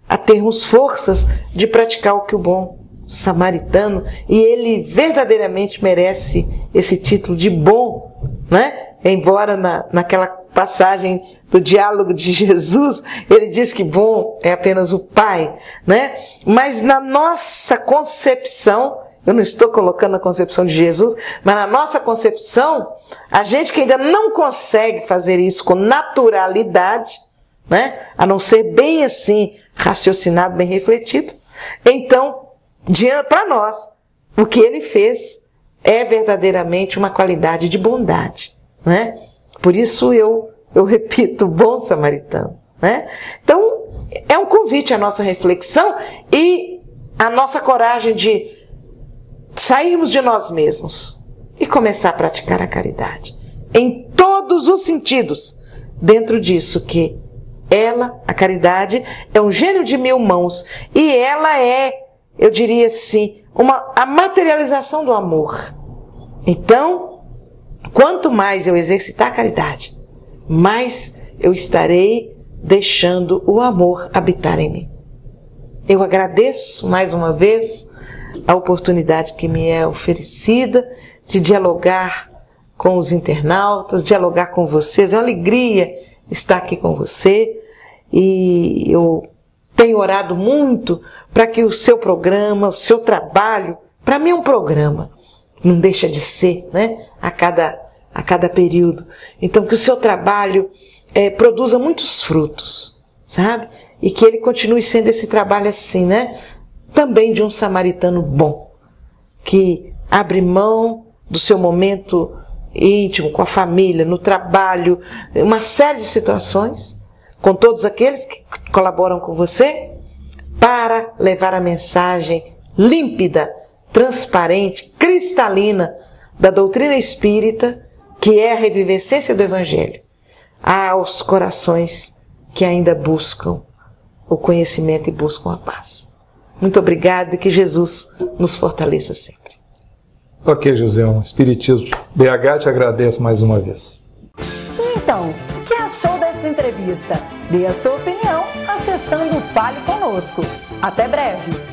a termos forças de praticar o que o bom samaritano, e ele verdadeiramente merece esse título de bom, né? Embora naquela passagem do diálogo de Jesus, ele diz que bom é apenas o Pai, né? Mas na nossa concepção, eu não estou colocando a concepção de Jesus, mas na nossa concepção, a gente que ainda não consegue fazer isso com naturalidade, né? A não ser bem assim, raciocinado, bem refletido, então, para nós, o que ele fez é verdadeiramente uma qualidade de bondade, né? Por isso eu repito, bom samaritano, né? Então, é um convite à nossa reflexão e à nossa coragem de sairmos de nós mesmos e começar a praticar a caridade. Em todos os sentidos, dentro disso que a caridade, é um gênio de mil mãos e ela é, eu diria assim, a materialização do amor. Então, quanto mais eu exercitar a caridade, mais eu estarei deixando o amor habitar em mim. Eu agradeço mais uma vez a oportunidade que me é oferecida de dialogar com os internautas, dialogar com vocês. É uma alegria estar aqui com você e eu tenho orado muito para que o seu programa, o seu trabalho, para mim é um programa, não deixa de ser, né? A cada período. Então, que o seu trabalho produza muitos frutos, sabe? E que ele continue sendo esse trabalho assim, né? Também de um samaritano bom, que abre mão do seu momento íntimo, com a família, no trabalho, uma série de situações, com todos aqueles que colaboram com você, para levar a mensagem límpida, transparente, cristalina da doutrina espírita, que é a revivescência do Evangelho, aos corações que ainda buscam o conhecimento e buscam a paz. Muito obrigado e que Jesus nos fortaleça sempre. Ok, Joselma. Espiritismo BH te agradece mais uma vez. Então, o que achou desta entrevista? Dê a sua opinião acessando o Fale Conosco. Até breve!